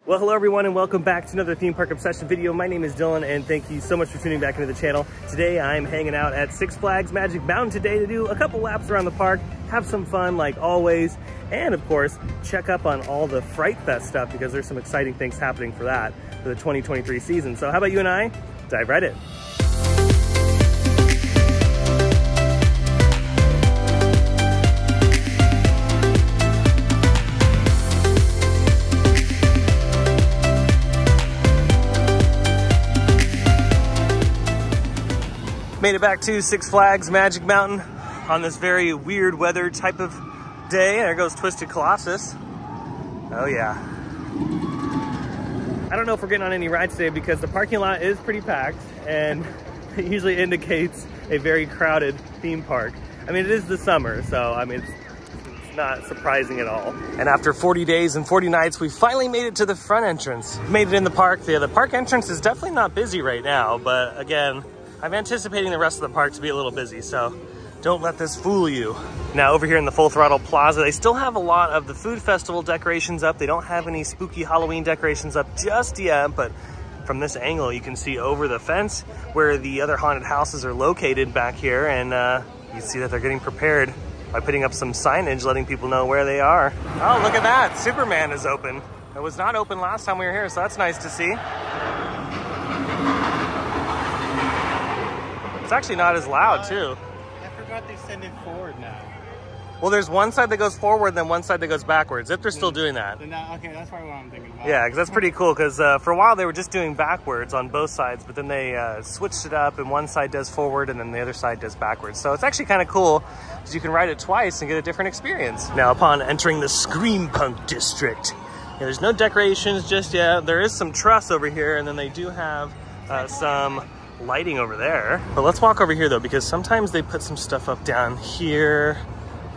Well, hello everyone and welcome back to another Theme Park Obsession video. My name is Dylan and thank you so much for tuning back into the channel. Today I'm hanging out at Six Flags Magic Mountain today to do a couple laps around the park, have some fun like always, and of course, check up on all the Fright Fest stuff because there's some exciting things happening for that for the 2023 season. So how about you and I dive right in. Made it back to Six Flags Magic Mountain on this very weird weather type of day. There goes Twisted Colossus. Oh yeah. I don't know if we're getting on any rides today because the parking lot is pretty packed and it usually indicates a very crowded theme park. I mean, it is the summer, so I mean, it's not surprising at all. And after 40 days and 40 nights, we finally made it to the front entrance. Made it in the park. The park entrance is definitely not busy right now, but again, I'm anticipating the rest of the park to be a little busy, so don't let this fool you. Now over here in the Full Throttle Plaza, they still have a lot of the food festival decorations up. They don't have any spooky Halloween decorations up just yet, but from this angle, you can see over the fence where the other haunted houses are located back here, and you see that they're getting prepared by putting up some signage letting people know where they are. Oh, look at that, Superman is open. It was not open last time we were here, so that's nice to see. It's actually not as loud, too. I forgot they send it forward now. Well, there's one side that goes forward, and then one side that goes backwards, if they're still doing that. Okay, that's probably what I'm thinking about. Yeah, because that's pretty cool, because for a while they were just doing backwards on both sides, but then they switched it up, and one side does forward, and then the other side does backwards. So it's actually kind of cool, because you can ride it twice and get a different experience. Now, upon entering the Scream Punk District, there's no decorations just yet. There is some truss over here, and then they do have some lighting over there. But let's walk over here though, because sometimes they put some stuff up down here.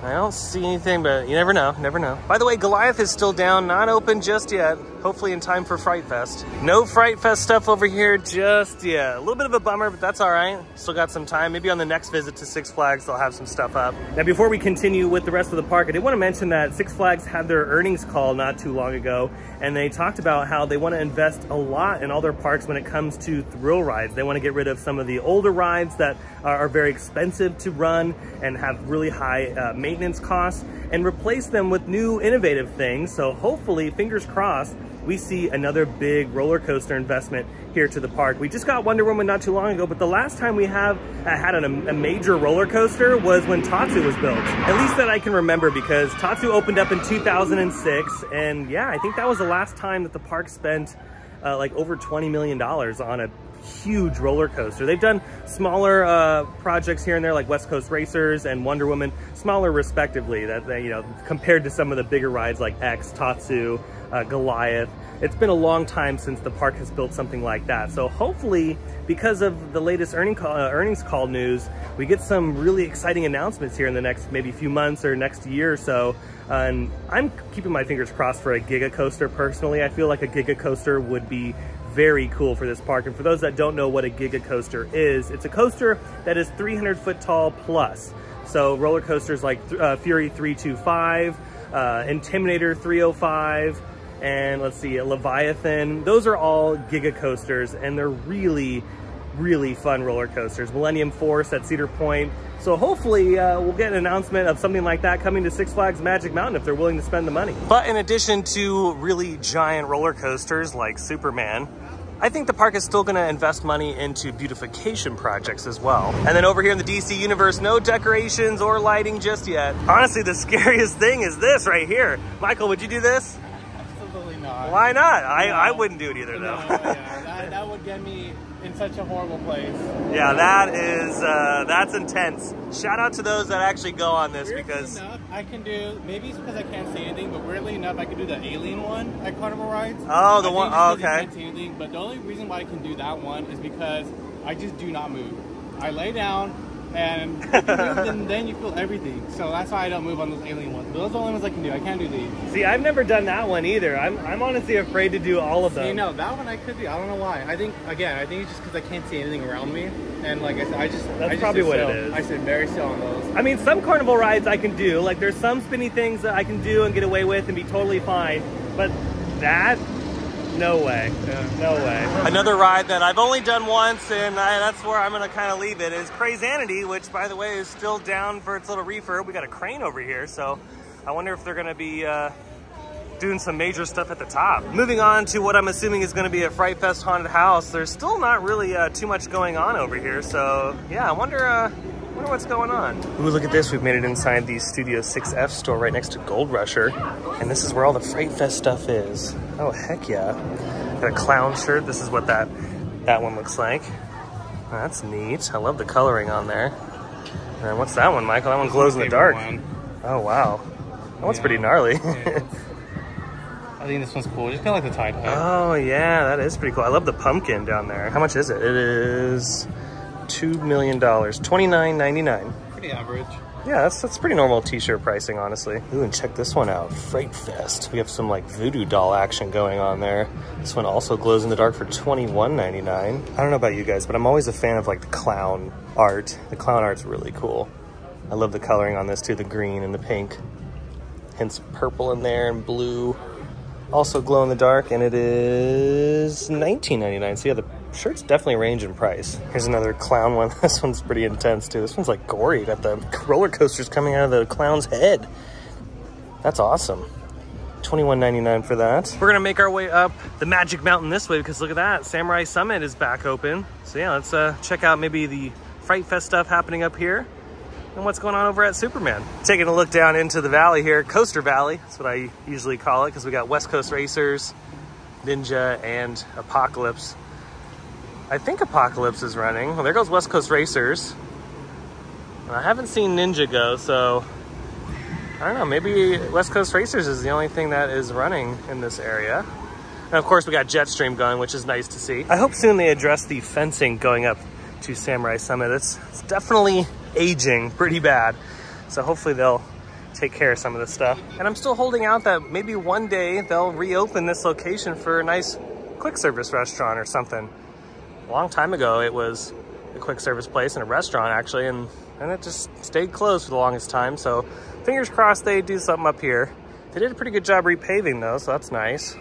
I don't see anything, but you never know, never know. By the way, Goliath is still down, not open just yet. Hopefully in time for Fright Fest. No Fright Fest stuff over here just yet. A little bit of a bummer, but that's all right. Still got some time. Maybe on the next visit to Six Flags, they'll have some stuff up. Now, before we continue with the rest of the park, I did want to mention that Six Flags had their earnings call not too long ago, and they talked about how they want to invest a lot in all their parks when it comes to thrill rides. They want to get rid of some of the older rides that are very expensive to run and have really high maintenance costs and replace them with new innovative things. So hopefully, fingers crossed, we see another big roller coaster investment here to the park. We just got Wonder Woman not too long ago, but the last time we had a major roller coaster was when Tatsu was built. At least that I can remember, because Tatsu opened up in 2006, and yeah, I think that was the last time that the park spent like over $20 million on a huge roller coaster. They've done smaller projects here and there like West Coast Racers and Wonder Woman, smaller respectively, that they, you know, compared to some of the bigger rides like X, Tatsu, Goliath. It's been a long time since the park has built something like that. So hopefully, because of the latest earnings call news, we get some really exciting announcements here in the next maybe few months or next year or so. And I'm keeping my fingers crossed for a Giga Coaster personally. I feel like a Giga Coaster would be very cool for this park. And for those that don't know what a Giga Coaster is, it's a coaster that is 300 foot tall plus. So roller coasters like Fury 325, Intimidator 305, and let's see, Leviathan. Those are all Giga Coasters, and they're really, really fun roller coasters. Millennium Force at Cedar Point. So hopefully we'll get an announcement of something like that coming to Six Flags Magic Mountain if they're willing to spend the money. But in addition to really giant roller coasters like Superman, I think the park is still going to invest money into beautification projects as well. And then over here in the DC universe, no decorations or lighting just yet. Honestly, the scariest thing is this right here. Michael, would you do this? Absolutely not. Why not? I wouldn't do it either, though. No, yeah, that would get me in such a horrible place. Yeah, that is, that's intense. Shout out to those that actually go on this, weirdly because enough, I can do, maybe it's because I can't see anything, but weirdly enough, I can do the Alien one at Carnival Rides. Oh, the one, oh, okay. I can't see anything, but the only reason why I can do that one is because I just do not move. I lay down, and if you move, then you feel everything. So that's why I don't move on those Alien ones. But those are the only ones I can do. I can't do these. See, I've never done that one either. I'm honestly afraid to do all of them. You know, that one I could do. I don't know why. I think it's just because I can't see anything around me. And like I said, That's probably what it is. I sit very still on those. I mean, some carnival rides I can do. Like, there's some spinny things that I can do and get away with and be totally fine. But that, No way. Yeah. No way. Another ride that I've only done once, and that's where I'm going to kind of leave it, is Crazanity, which, by the way, is still down for its little refurb. We got a crane over here, so I wonder if they're going to be doing some major stuff at the top. Moving on to what I'm assuming is going to be a Fright Fest haunted house. There's still not really too much going on over here, so yeah, I wonder what's going on. Ooh, look at this. We've made it inside the Studio 6F store right next to Gold Rusher. And this is where all the Fright Fest stuff is. Oh, heck yeah. Got a clown shirt. This is what that one looks like. Oh, that's neat. I love the coloring on there. And what's that one, Michael? That one glows in the dark. Oh, wow. That one's pretty gnarly. Yeah. I think this one's cool. Just kind of like the Tide Hut. Oh, yeah. That is pretty cool. I love the pumpkin down there. How much is it? It is $2 million, $29.99. Pretty average. Yeah, that's pretty normal t-shirt pricing, honestly. Ooh, and check this one out, Fright Fest. We have some like voodoo doll action going on there. This one also glows in the dark for $21.99. I don't know about you guys, but I'm always a fan of like the clown art. The clown art's really cool. I love the coloring on this too, the green and the pink. Hints of purple in there and blue. Also glow in the dark, and it is $19.99. So yeah, the shirts definitely range in price. Here's another clown one. This one's pretty intense too. This one's like gory. Got the roller coasters coming out of the clown's head. That's awesome. $21.99 for that. We're gonna make our way up the Magic Mountain this way because look at that, Samurai Summit is back open. So yeah, let's check out maybe the Fright Fest stuff happening up here and what's going on over at Superman. Taking a look down into the valley here, Coaster Valley. That's what I usually call it because we got West Coast Racers, Ninja, and Apocalypse. I think Apocalypse is running. Well, there goes West Coast Racers. And I haven't seen Ninja go, so I don't know, maybe West Coast Racers is the only thing that is running in this area. And of course we got Jetstream going, which is nice to see. I hope soon they address the fencing going up to Samurai Summit. It's definitely aging pretty bad. So hopefully they'll take care of some of this stuff. And I'm still holding out that maybe one day they'll reopen this location for a nice quick service restaurant or something. A long time ago, it was a quick service place and a restaurant actually, and it just stayed closed for the longest time. So fingers crossed they do something up here. They did a pretty good job repaving though, so that's nice.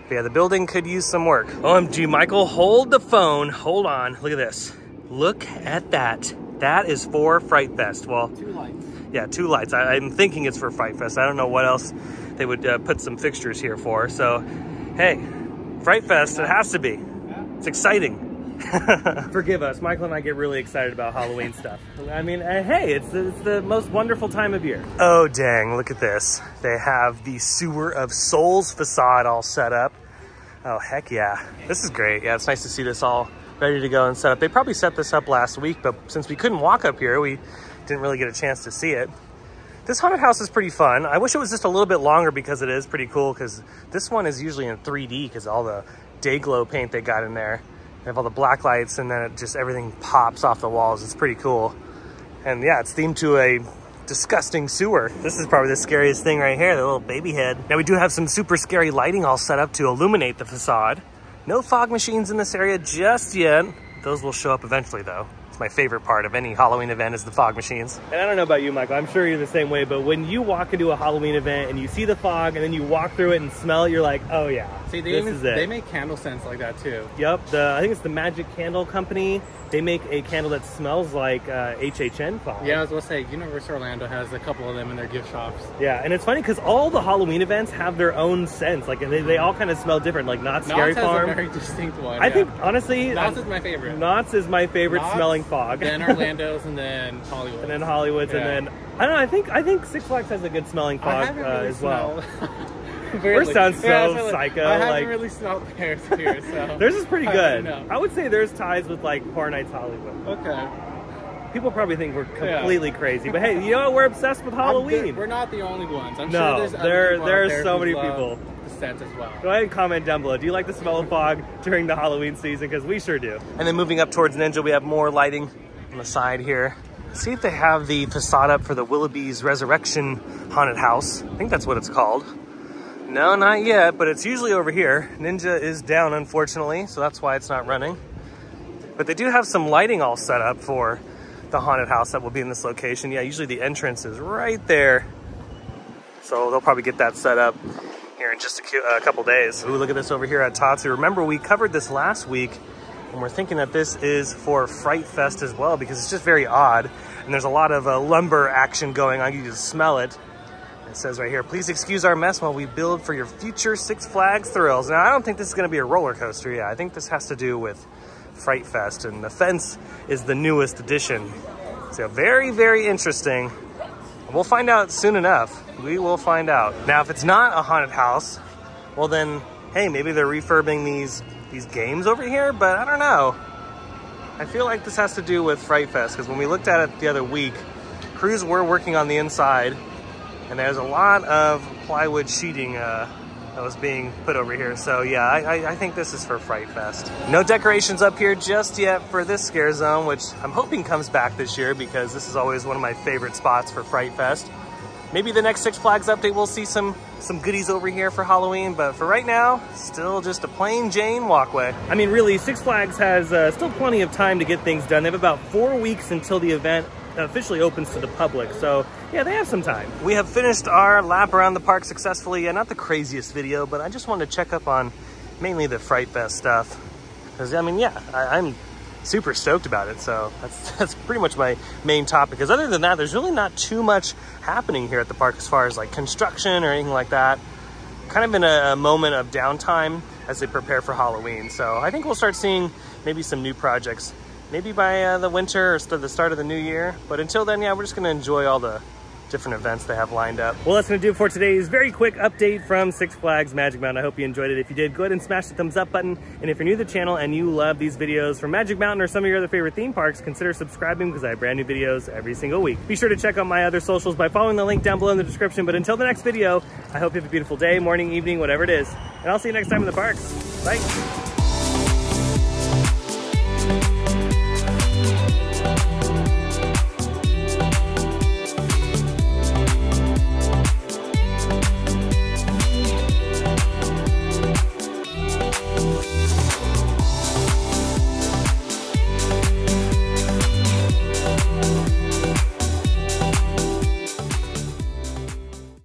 But yeah, the building could use some work. OMG, Michael, hold the phone. Hold on, look at this. Look at that. That is for Fright Fest. Well, 2 lights. Yeah, 2 lights. I'm thinking it's for Fright Fest. I don't know what else they would put some fixtures here for. So, hey, Fright Fest, it has to be. Yeah. It's exciting. Forgive us. Michael and I get really excited about Halloween stuff. I mean, hey, it's the most wonderful time of year. Oh, dang, look at this. They have the Sewer of Souls facade all set up. Oh, heck yeah. This is great. Yeah, it's nice to see this all ready to go and set up. They probably set this up last week, but since we couldn't walk up here, we didn't really get a chance to see it. This haunted house is pretty fun. I wish it was just a little bit longer because it is pretty cool, because this one is usually in 3D because all the day glow paint they got in there. They have all the black lights and then it just everything pops off the walls. It's pretty cool. And yeah, it's themed to a disgusting sewer. This is probably the scariest thing right here, the little baby head. Now we do have some super scary lighting all set up to illuminate the facade. No fog machines in this area just yet. Those will show up eventually though. It's my favorite part of any Halloween event is the fog machines. And I don't know about you, Michael, I'm sure you're the same way, but when you walk into a Halloween event and you see the fog and then you walk through it and smell it, you're like, oh yeah, see, they make candle scents like that too. Yep, I think it's the Magic Candle Company. They make a candle that smells like HHN fog. Yeah, I was going to say, Universal Orlando has a couple of them in their gift shops. Yeah, and it's funny because all the Halloween events have their own scents. Like they all kind of smell different, like Knott's Scary Farm. Knott's has a very distinct one. I think, honestly... Knott's is my favorite. Knott's is my favorite smelling fog. Then Orlando's and then Hollywood. And then Hollywood's and then... I don't know, I think Six Flags has a good smelling fog really as well. Yours sounds so psycho. I haven't really smelled theirs here, so... Theirs is pretty good. I would say theirs ties with like Horror Nights Hollywood. Okay. People probably think we're completely crazy, but hey, you know what? We're obsessed with Halloween. We're not the only ones. I'm sure there's so many people. The scent as well. Go ahead and comment down below. Do you like the smell of fog during the Halloween season? Because we sure do. And then moving up towards Ninja, we have more lighting on the side here. See if they have the facade up for the Willoughby's Resurrection Haunted House. I think that's what it's called. No, not yet, but it's usually over here. Ninja is down, unfortunately, so that's why it's not running. But they do have some lighting all set up for the haunted house that will be in this location. Yeah, usually the entrance is right there. So they'll probably get that set up here here in just a couple days. Ooh, look at this over here at Tatsu. Remember, we covered this last week, and we're thinking that this is for Fright Fest as well, because it's just very odd. And there's a lot of lumber action going on. You can just smell it. It says right here, please excuse our mess while we build for your future Six Flags thrills. Now, I don't think this is going to be a roller coaster. Yeah, I think this has to do with Fright Fest, and the fence is the newest addition. So very, very interesting. We'll find out soon enough. We will find out. Now, if it's not a haunted house, well then, hey, maybe they're refurbing these games over here, but I don't know. I feel like this has to do with Fright Fest, because when we looked at it the other week, crews were working on the inside, and there's a lot of plywood sheeting that was being put over here. So yeah, I think this is for Fright Fest. No decorations up here just yet for this scare zone, which I'm hoping comes back this year, because this is always one of my favorite spots for Fright Fest. Maybe the next Six Flags update we'll see some goodies over here for Halloween, but for right now, still just a plain Jane walkway. I mean, really, Six Flags has still plenty of time to get things done. They have about 4 weeks until the event officially opens to the public, so yeah, they have some time. We have finished our lap around the park successfully. Yeah, not the craziest video, but I just wanted to check up on mainly the Fright Fest stuff, because I mean, yeah, I'm super stoked about it. So that's pretty much my main topic, because other than that, there's really not too much happening here at the park as far as like construction or anything like that. Kind of in a moment of downtime as they prepare for Halloween. So I think we'll start seeing maybe some new projects maybe by the winter or the start of the new year. But until then, yeah, we're just gonna enjoy all the different events they have lined up. Well, that's gonna do it for today's very quick update from Six Flags Magic Mountain. I hope you enjoyed it. If you did, go ahead and smash the thumbs up button. And if you're new to the channel and you love these videos from Magic Mountain or some of your other favorite theme parks, consider subscribing, because I have brand new videos every single week. Be sure to check out my other socials by following the link down below in the description. But until the next video, I hope you have a beautiful day, morning, evening, whatever it is. And I'll see you next time in the parks. Bye.